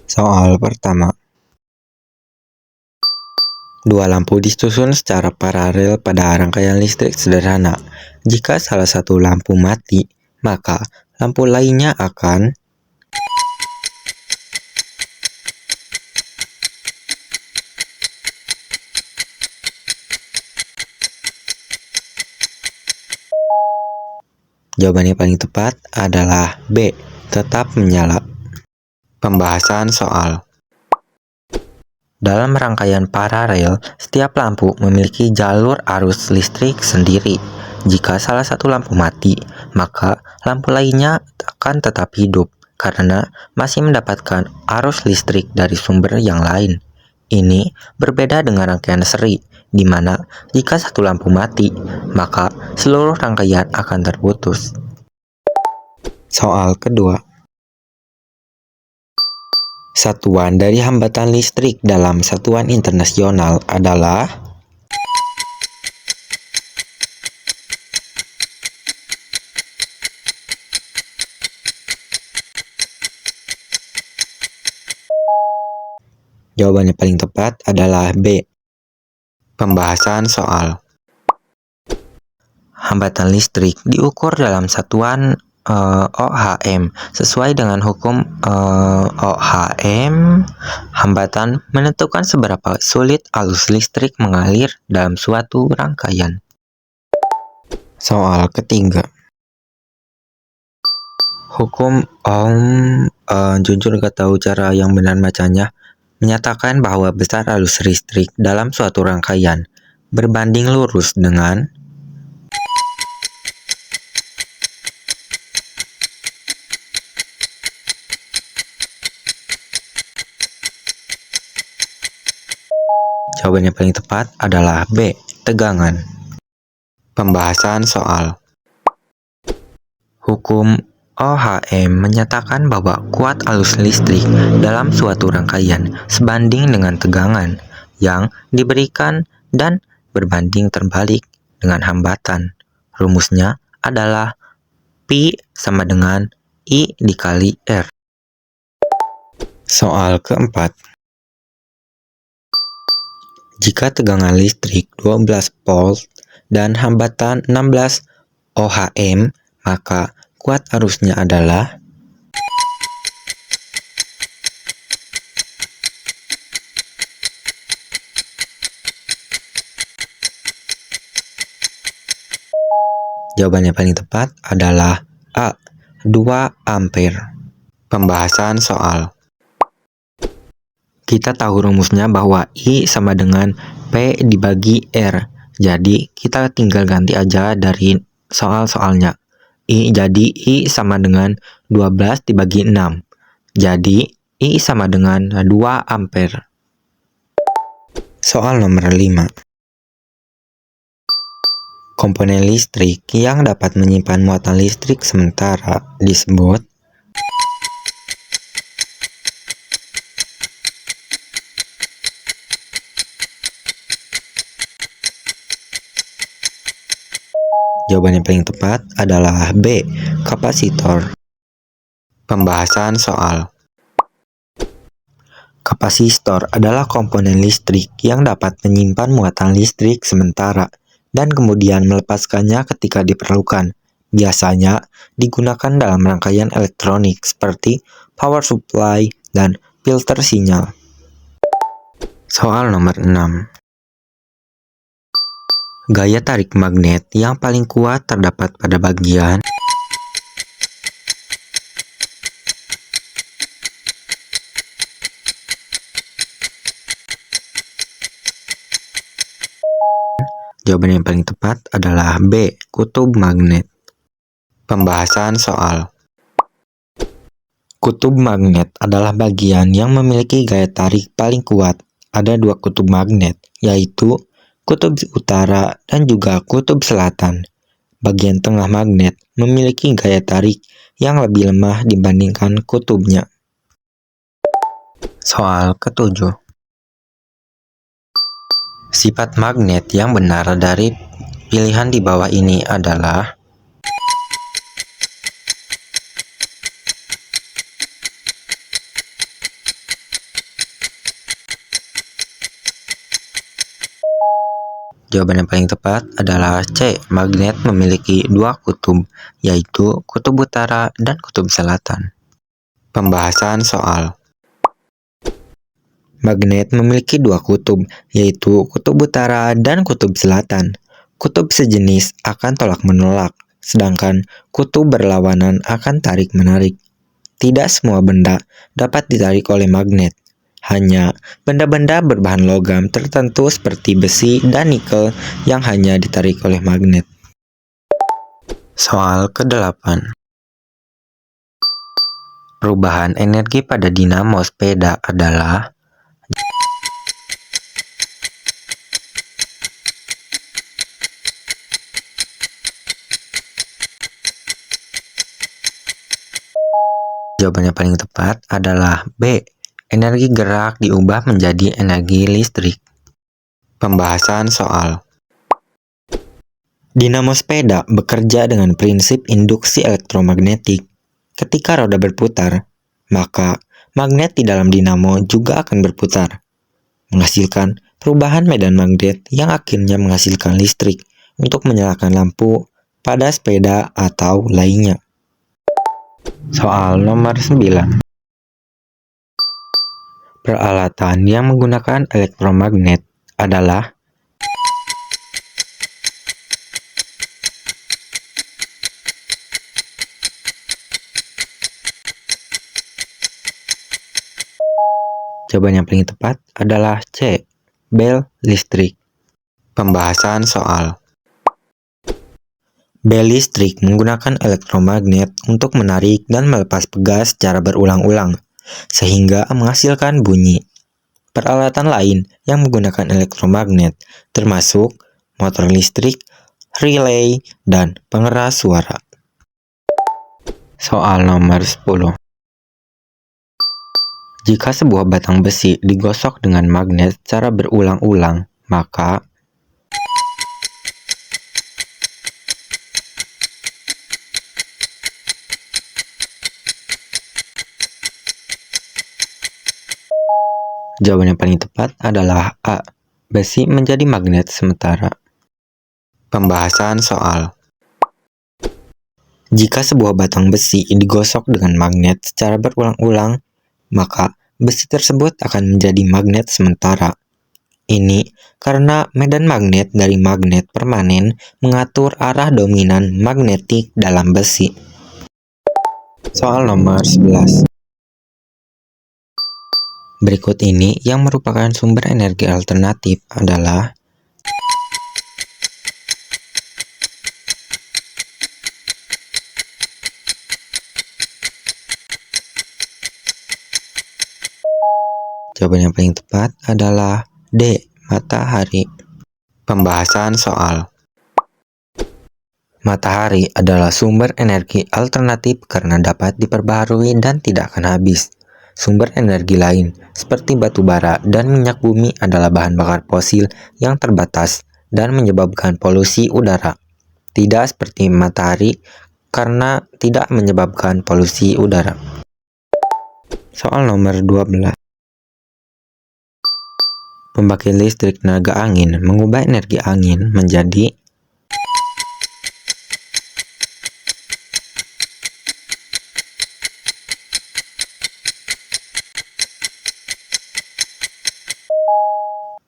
Soal pertama. Dua lampu disusun secara paralel pada rangkaian listrik sederhana. Jika salah satu lampu mati, maka lampu lainnya akan Jawaban yang paling tepat adalah B, tetap menyala. Pembahasan soal. Dalam rangkaian paralel, setiap lampu memiliki jalur arus listrik sendiri. Jika salah satu lampu mati, maka lampu lainnya akan tetap hidup karena masih mendapatkan arus listrik dari sumber yang lain. Ini berbeda dengan rangkaian seri, di mana jika satu lampu mati, maka seluruh rangkaian akan terputus. Soal kedua. Satuan dari hambatan listrik dalam satuan internasional adalah Jawaban yang paling tepat adalah B. Pembahasan soal. Hambatan listrik diukur dalam satuan ohm. Sesuai dengan hukum ohm, hambatan menentukan seberapa sulit arus listrik mengalir dalam suatu rangkaian. Soal ketiga. Hukum Ohm, jujur gak tahu cara yang benar bacanya, menyatakan bahwa besar arus listrik dalam suatu rangkaian berbanding lurus dengan Jawaban yang paling tepat adalah B, tegangan. Pembahasan soal. Hukum OHM menyatakan bahwa kuat arus listrik dalam suatu rangkaian sebanding dengan tegangan yang diberikan dan berbanding terbalik dengan hambatan. Rumusnya adalah Pi sama dengan I dikali R. Soal keempat. Jika tegangan listrik 12 volt dan hambatan 16 ohm, maka kuat arusnya adalah Jawaban yang paling tepat adalah A, 2 ampere. Pembahasan soal. Kita tahu rumusnya bahwa I sama dengan P dibagi R. Jadi kita tinggal ganti aja dari soal-soalnya. Jadi I sama dengan 12 dibagi 6. Jadi I sama dengan 2 ampere. Soal nomor 5. Komponen listrik yang dapat menyimpan muatan listrik sementara disebut Jawaban yang paling tepat adalah B, kapasitor. Pembahasan soal. Kapasitor adalah komponen listrik yang dapat menyimpan muatan listrik sementara dan kemudian melepaskannya ketika diperlukan. Biasanya digunakan dalam rangkaian elektronik seperti power supply dan filter sinyal. Soal nomor 6. Gaya tarik magnet yang paling kuat terdapat pada bagian Jawaban yang paling tepat adalah B, kutub magnet. Pembahasan soal. Kutub magnet adalah bagian yang memiliki gaya tarik paling kuat. Ada dua kutub magnet, yaitu kutub utara dan juga kutub selatan. Bagian tengah magnet memiliki gaya tarik yang lebih lemah dibandingkan kutubnya. Soal ketujuh. Sifat magnet yang benar dari pilihan di bawah ini adalah Jawaban yang paling tepat adalah C. Magnet memiliki dua kutub, yaitu kutub utara dan kutub selatan. Pembahasan soal magnet memiliki dua kutub, yaitu kutub utara dan kutub selatan. Kutub sejenis akan tolak-menolak, sedangkan kutub berlawanan akan tarik-menarik. Tidak semua benda dapat ditarik oleh magnet. Hanya benda-benda berbahan logam tertentu seperti besi dan nikel yang hanya ditarik oleh magnet. Soal ke-8. Perubahan energi pada dinamo sepeda adalah jawaban yang paling tepat adalah B. Energi gerak diubah menjadi energi listrik. Pembahasan soal dinamo sepeda bekerja dengan prinsip induksi elektromagnetik. Ketika roda berputar, maka magnet di dalam dinamo juga akan berputar, menghasilkan perubahan medan magnet yang akhirnya menghasilkan listrik untuk menyalakan lampu pada sepeda atau lainnya. Soal nomor 9. Peralatan yang menggunakan elektromagnet adalah jawaban yang paling tepat adalah C. Bel listrik. Pembahasan soal bel listrik menggunakan elektromagnet untuk menarik dan melepas pegas secara berulang-ulang, sehingga menghasilkan bunyi. Peralatan lain yang menggunakan elektromagnet termasuk motor listrik, relay, dan pengeras suara. Soal nomor 10. Jika sebuah batang besi digosok dengan magnet secara berulang-ulang, maka jawaban yang paling tepat adalah A. Besi menjadi magnet sementara. Pembahasan soal jika sebuah batang besi digosok dengan magnet secara berulang-ulang, maka besi tersebut akan menjadi magnet sementara. Ini karena medan magnet dari magnet permanen mengatur arah dominan magnetik dalam besi. Soal nomor 11. Berikut ini yang merupakan sumber energi alternatif adalah jawaban yang paling tepat adalah D. Matahari. Pembahasan soal matahari adalah sumber energi alternatif karena dapat diperbaharui dan tidak akan habis. Sumber energi lain, seperti batu bara dan minyak bumi adalah bahan bakar fosil yang terbatas dan menyebabkan polusi udara. Tidak seperti matahari karena tidak menyebabkan polusi udara. Soal nomor 12. Pembangkit listrik tenaga angin mengubah energi angin menjadi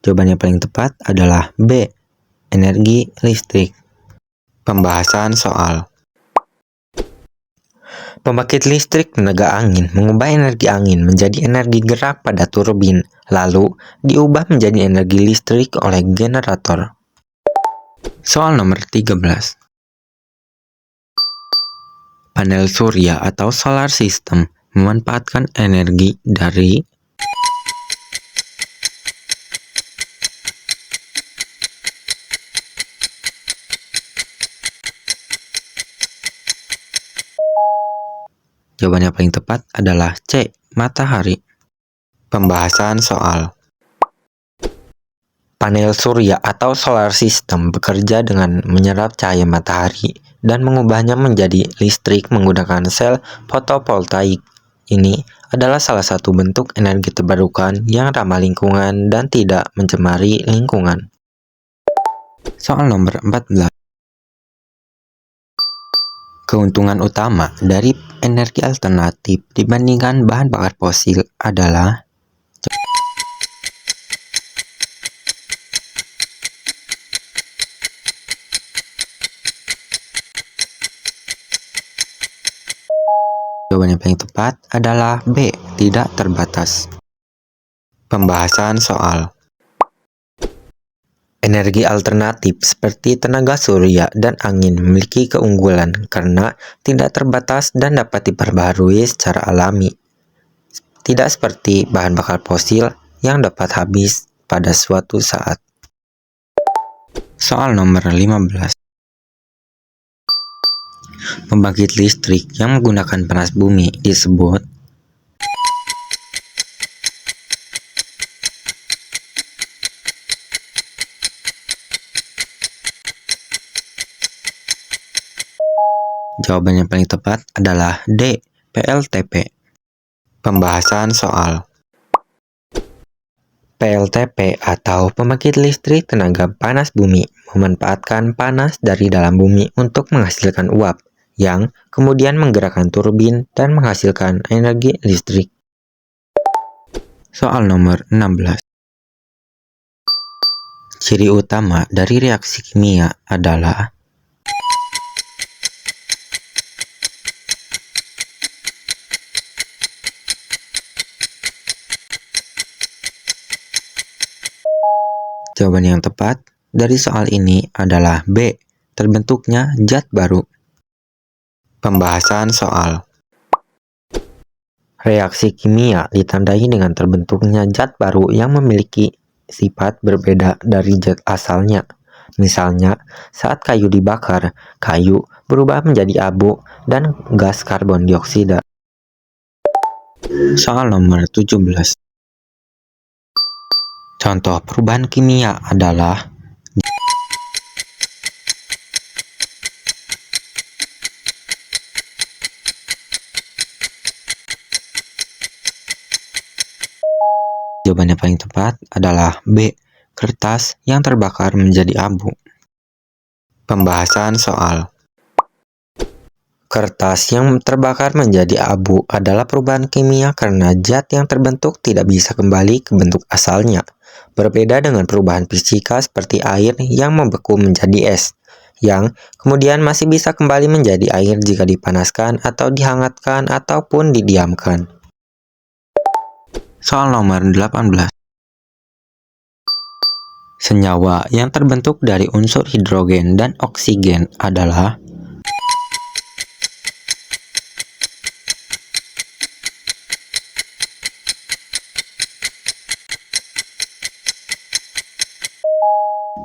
jawaban yang paling tepat adalah B. Energi listrik. Pembahasan soal pembangkit listrik tenaga angin mengubah energi angin menjadi energi gerak pada turbin, lalu diubah menjadi energi listrik oleh generator. Soal nomor 13. Panel surya atau solar system memanfaatkan energi dari jawaban yang paling tepat adalah C. Matahari. Pembahasan soal panel surya atau solar system bekerja dengan menyerap cahaya matahari dan mengubahnya menjadi listrik menggunakan sel fotovoltaik. Ini adalah salah satu bentuk energi terbarukan yang ramah lingkungan dan tidak mencemari lingkungan. Soal nomor 14. Keuntungan utama dari energi alternatif dibandingkan bahan bakar fosil adalah jawaban yang paling tepat adalah B. Tidak terbatas. Pembahasan soal energi alternatif seperti tenaga surya dan angin memiliki keunggulan karena tidak terbatas dan dapat diperbaharui secara alami. Tidak seperti bahan bakar fosil yang dapat habis pada suatu saat. Soal nomor 15. Pembangkit listrik yang menggunakan panas bumi disebut jawaban yang paling tepat adalah D. PLTP. Pembahasan soal PLTP atau pembangkit listrik tenaga panas bumi memanfaatkan panas dari dalam bumi untuk menghasilkan uap yang kemudian menggerakkan turbin dan menghasilkan energi listrik. Soal nomor 16. Ciri utama dari reaksi kimia adalah jawaban yang tepat dari soal ini adalah B. Terbentuknya zat baru. Pembahasan soal reaksi kimia ditandai dengan terbentuknya zat baru yang memiliki sifat berbeda dari zat asalnya. Misalnya, saat kayu dibakar, kayu berubah menjadi abu dan gas karbon dioksida. Soal nomor 17. Contoh perubahan kimia adalah jawaban yang paling tepat adalah B. Kertas yang terbakar menjadi abu. Pembahasan soal kertas yang terbakar menjadi abu adalah perubahan kimia karena zat yang terbentuk tidak bisa kembali ke bentuk asalnya. Berbeda dengan perubahan fisika seperti air yang membeku menjadi es, yang kemudian masih bisa kembali menjadi air jika dipanaskan atau dihangatkan ataupun didiamkan. Soal nomor 18. Senyawa yang terbentuk dari unsur hidrogen dan oksigen adalah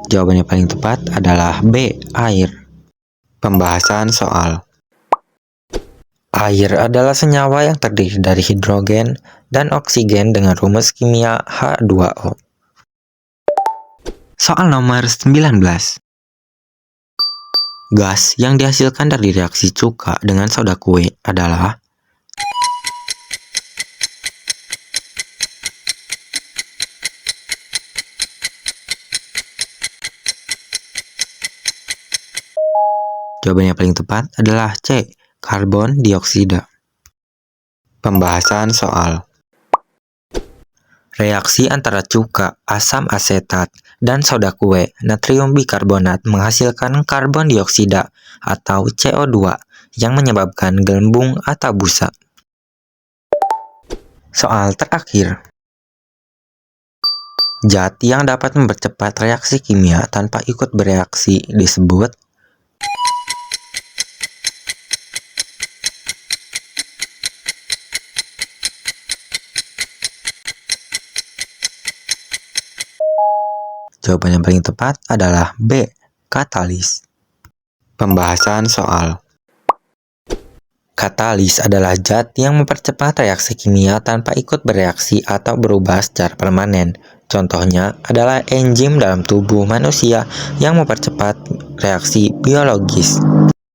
jawaban yang paling tepat adalah B. Air. Pembahasan soal air adalah senyawa yang terdiri dari hidrogen dan oksigen dengan rumus kimia H2O. Soal nomor 19. Gas yang dihasilkan dari reaksi cuka dengan soda kue adalah jawaban yang paling tepat adalah C. Karbon dioksida. Pembahasan soal reaksi antara cuka, asam asetat, dan soda kue natrium bikarbonat menghasilkan karbon dioksida atau CO2 yang menyebabkan gelembung atau busa. Soal terakhir. Zat yang dapat mempercepat reaksi kimia tanpa ikut bereaksi disebut jawaban yang paling tepat adalah B. Katalis. Pembahasan soal katalis adalah zat yang mempercepat reaksi kimia tanpa ikut bereaksi atau berubah secara permanen. Contohnya adalah enzim dalam tubuh manusia yang mempercepat reaksi biologis.